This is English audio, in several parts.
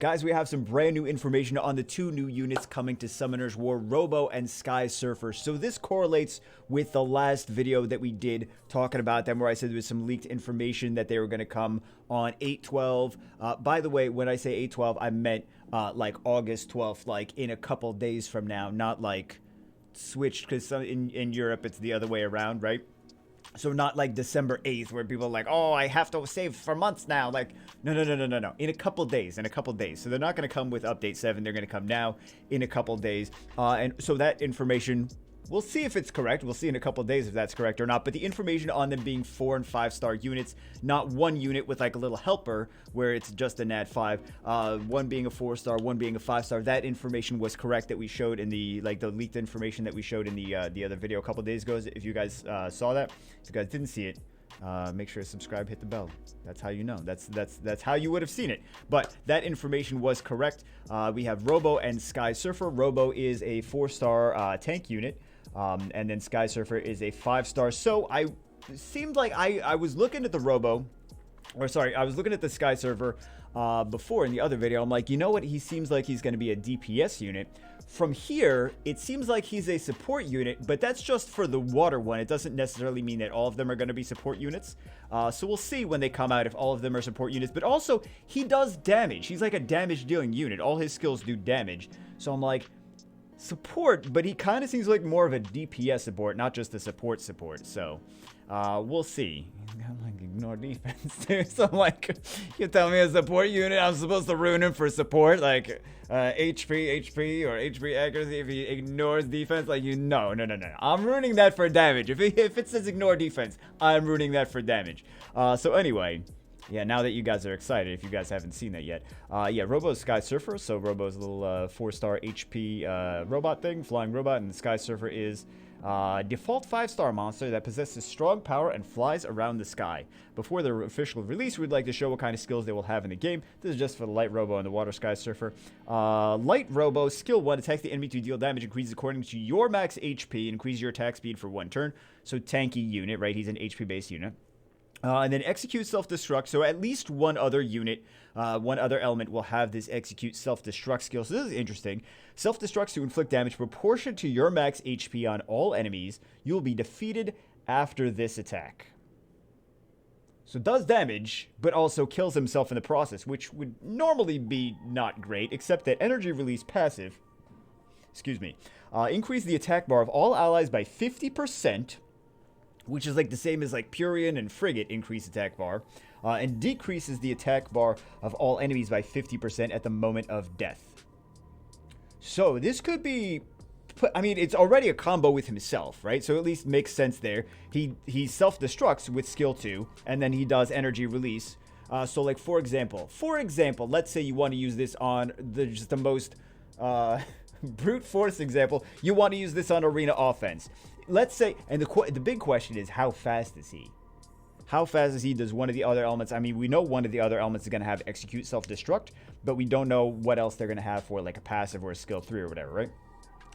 Guys, we have some brand new information on the two new units coming to Summoners War, Robo and Sky Surfer. So this correlates with the last video that we did talking about them, where I said there was some leaked information that they were going to come on 8/12. By the way, when I say 8/12, I meant like August 12th, like in a couple days from now, not like switched, because in Europe it's the other way around, right? So not like December 8th where people are like, oh, I have to save for months now. Like, no. In a couple days, So they're not going to come with update 7. They're going to come now in a couple days. And so that information, we'll see if it's correct. We'll see in a couple days if that's correct or not. But the information on them being 4- and 5-star units, not one unit with like a little helper where it's just a nat 5, one being a 4-star, one being a 5-star. That information was correct that we showed in the leaked information that we showed in the other video a couple days ago. If you guys saw that, if you guys didn't see it, make sure to subscribe, hit the bell. That's how you know. That's how you would have seen it. But that information was correct. We have Robo and Sky Surfer. Robo is a 4-star tank unit. And then Sky Surfer is a 5-star. So seemed like I was looking at the Robo, or sorry, I was looking at the Sky Surfer before in the other video. I'm like, you know what? He seems like he's going to be a DPS unit. From here, it seems like he's a support unit, but that's just for the water one. It doesn't necessarily mean that all of them are going to be support units. So we'll see when they come out if all of them are support units. But also, he does damage. He's like a damage dealing unit. All his skills do damage. So I'm like, support, but he kind of seems like more of a DPS support, not just a support. So we'll see. I'm like, ignore defense too. So I'm like, you tell me a support unit, I'm supposed to ruin him for support, like HP or HP accuracy if he ignores defense. Like, no. I'm ruining that for damage. If it says ignore defense, I'm ruining that for damage. So anyway. Yeah, now that you guys are excited, if you guys haven't seen that yet. Yeah, Robo's Sky Surfer. So Robo's a little 4-star HP robot thing, flying robot. And the Sky Surfer is default 5-star monster that possesses strong power and flies around the sky. Before their official release, we'd like to show what kind of skills they will have in the game. This is just for the Light Robo and the Water Sky Surfer. Light Robo, skill 1, attacks the enemy to deal damage, increases according to your max HP, increase your attack speed for 1 turn. So tanky unit, right? He's an HP-based unit. And then execute self-destruct. So at least one other unit, one other element will have this execute self-destruct skill. So this is interesting. Self-destructs to inflict damage proportionate to your max HP on all enemies. You will be defeated after this attack. So does damage, but also kills himself in the process, which would normally be not great, except that energy release passive, increase the attack bar of all allies by 50%. Which is like the same as like Purian and Frigate increase attack bar, and decreases the attack bar of all enemies by 50% at the moment of death. So this could be, I mean, it's already a combo with himself, right? So at least makes sense there. He self-destructs with skill 2, and then he does energy release. So like for example, let's say you want to use this on just the most brute force example. You want to use this on arena offense. Let's say, and the big question is, how fast is he? How fast is he? Does one of the other elements, I mean, we know one of the other elements is going to have execute self-destruct, but we don't know what else they're going to have for like a passive or a skill 3 or whatever, right?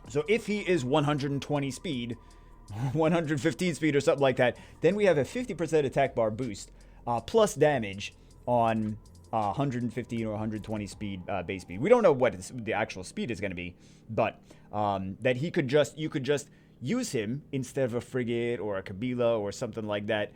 So if he is 120 speed, 115 speed or something like that, then we have a 50% attack bar boost, plus damage on 115 or 120 speed base speed. We don't know what the actual speed is going to be, but that you could just use him instead of a Frigate or a Kabila or something like that,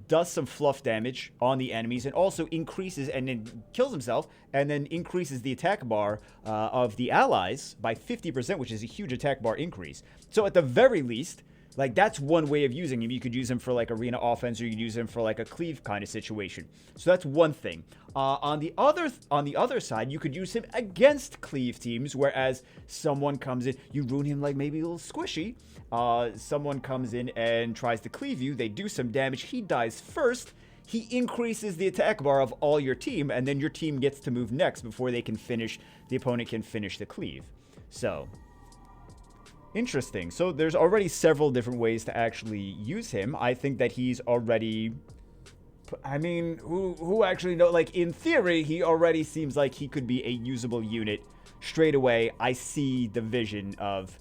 does some fluff damage on the enemies, and also increases and then kills himself, and then increases the attack bar of the allies by 50%, which is a huge attack bar increase. So at the very least, like, that's one way of using him. You could use him for like arena offense, or you could use him for like a cleave kind of situation. So that's one thing. On the other side, you could use him against cleave teams, whereas someone comes in, you ruin him like maybe a little squishy. Someone comes in and tries to cleave you. They do some damage. He dies first. He increases the attack bar of all your team, and then your team gets to move next before they can finish. The opponent can finish the cleave. So interesting. So there's already several different ways to actually use him. I think that he's already, I mean, who actually know? Like, in theory, he already seems like he could be a usable unit straight away. I see the vision of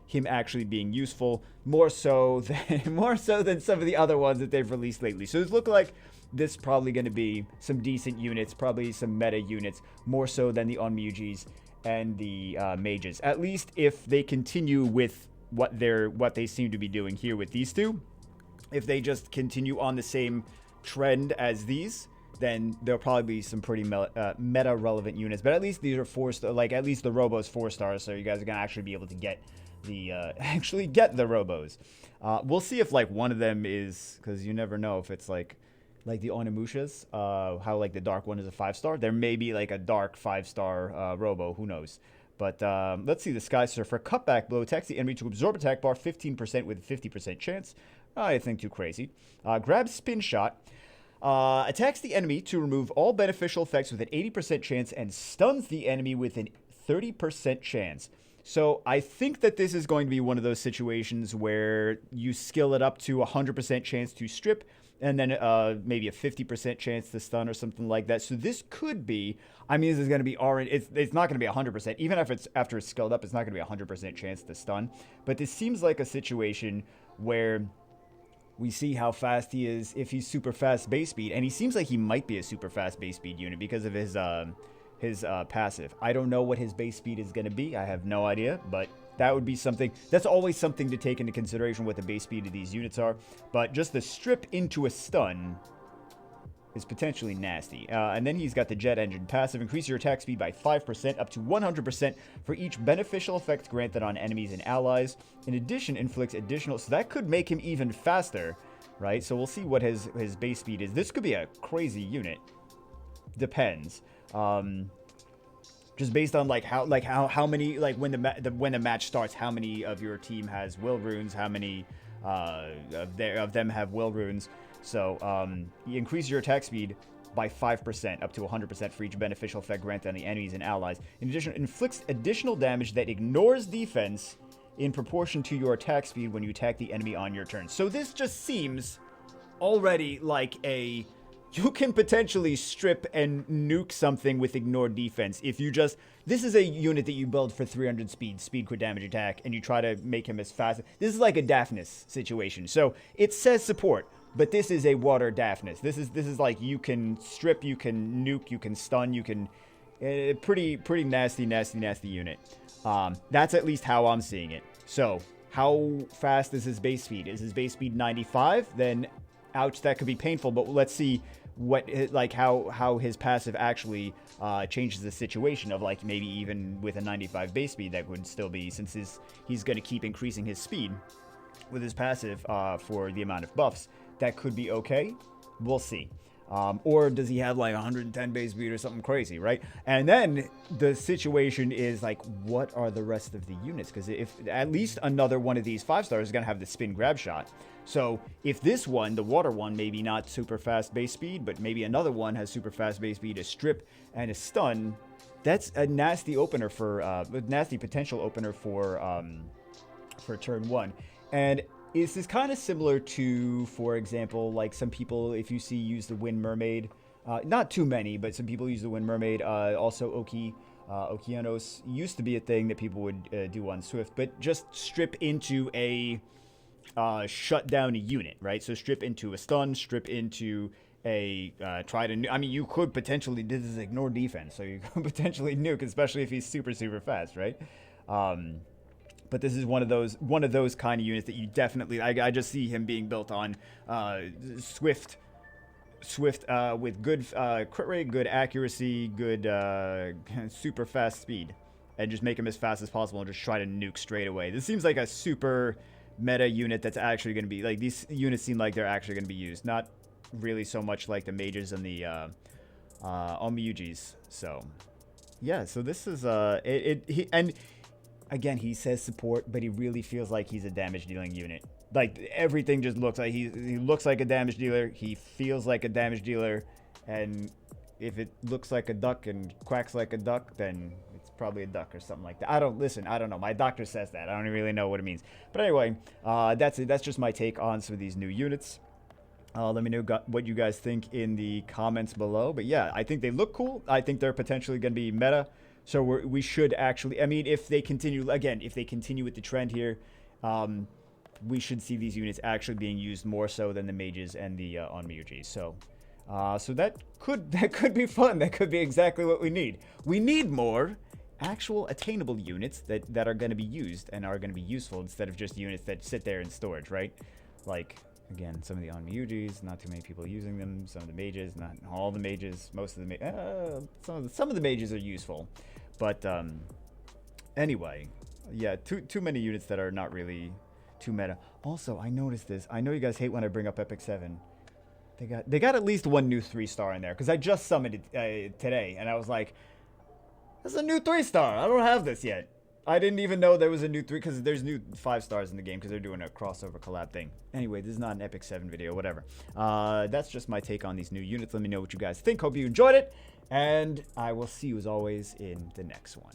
him actually being useful more so than some of the other ones that they've released lately. So it's looking like this is probably going to be some decent units, probably some meta units, more so than the Onmyujis and the mages. At least if they continue with what they seem to be doing here with these two. If they just continue on the same trend as these, then there'll probably be some pretty meta relevant units. But at least these are 4-star, like at least the Robo's 4 stars, so you guys are gonna actually be able to get the the Robos. We'll see if like one of them is, because you never know if it's like the Onimushas, how like the dark one is a 5-star. There may be like a dark 5-star Robo, who knows. But let's see the Sky Surfer. Cutback blow attacks the enemy to absorb attack bar 15% with 50% chance. I think too crazy. Grab Spin Shot. Attacks the enemy to remove all beneficial effects with an 80% chance and stuns the enemy with a 30% chance. So I think that this is going to be one of those situations where you skill it up to 100% chance to strip and then maybe a 50% chance to stun or something like that. So this could be, I mean, this is going to be orange. It's not going to be 100%. Even if it's after it's skilled up, it's not going to be 100% chance to stun. But this seems like a situation where we see how fast he is if he's super fast base speed. And he seems like he might be a super fast base speed unit because of his passive. I don't know what his base speed is going to be. I have no idea, but that would be something. That's always something to take into consideration what the base speed of these units are. But just the strip into a stun is potentially nasty. And then he's got the Jet Engine passive. Increase your attack speed by 5% up to 100% for each beneficial effect granted on enemies and allies. In addition, inflicts additional... So that could make him even faster, right? So we'll see what his base speed is. This could be a crazy unit. Depends. Just based on how many, like when the match starts, how many of your team has will runes, how many of them have will runes. So you increase your attack speed by 5% up to 100% for each beneficial effect granted on the enemies and allies. In addition, inflicts additional damage that ignores defense in proportion to your attack speed when you attack the enemy on your turn. So this just seems already like a... You can potentially strip and nuke something with ignored defense if you just... This is a unit that you build for 300 speed, crit damage attack, and you try to make him as fast... This is like a Daphnis situation. So it says support, but this is a water Daphnis. This is like you can strip, you can nuke, you can stun, you can... pretty nasty unit. That's at least how I'm seeing it. So how fast is his base speed? Is his base speed 95? Then... Ouch, that could be painful, but let's see what, like, how his passive actually changes the situation of, like, maybe even with a 95 base speed, that would still be, since he's going to keep increasing his speed with his passive for the amount of buffs. That could be okay. We'll see. Or does he have like 110 base speed or something crazy, right? And then the situation is like, what are the rest of the units? Because if at least another one of these 5-stars is going to have the spin grab shot. So if this one, the water one, maybe not super fast base speed, but maybe another one has super fast base speed, a strip and a stun, that's a nasty opener for, a nasty potential opener for turn 1. And this is kind of similar to, for example, like some people, if you see, use the Wind Mermaid. Not too many, but some people use the Wind Mermaid. Also, Okeanos used to be a thing that people would do on Swift, but just strip into a shut down a unit, right? So strip into a stun, strip into a try to... I mean, you could potentially... This is ignore defense, so you could potentially nuke, especially if he's super fast, right? But this is one of those kind of units that you definitely... I just see him being built on Swift with good crit rate, good accuracy, good super fast speed. And just make him as fast as possible and just try to nuke straight away. This seems like a super meta unit that's actually going to be... Like, these units seem like they're actually going to be used. Not really so much like the mages and the Onmyujis. So, yeah. So this is... and... Again, he says support, but he really feels like he's a damage-dealing unit. Like, everything just looks like he looks like a damage dealer. He feels like a damage dealer. And if it looks like a duck and quacks like a duck, then it's probably a duck or something like that. I don't know. My doctor says that. I don't really know what it means. But anyway, that's it. That's just my take on some of these new units. Let me know what you guys think in the comments below. But yeah, I think they look cool. I think they're potentially going to be meta. So we should actually, I mean, if they continue with the trend here, we should see these units actually being used more so than the mages and the Onmyujis. So So that could be fun. That could be exactly what we need. We need more actual attainable units that are going to be used and are going to be useful instead of just units that sit there in storage, right? Like, again, some of the Onmyujis, not too many people using them. Some of the mages, not all the mages. Most of the some of the mages are useful, but anyway, yeah, too many units that are not really too meta. Also, I noticed this. I know you guys hate when I bring up Epic 7. They got at least one new 3-star in there because I just summoned it today, and I was like, "There's a new 3-star. I don't have this yet." I didn't even know there was a new 3 because there's new 5 stars in the game because they're doing a crossover collab thing. Anyway, this is not an Epic 7 video, whatever. That's just my take on these new units. Let me know what you guys think. Hope you enjoyed it, and I will see you as always in the next one.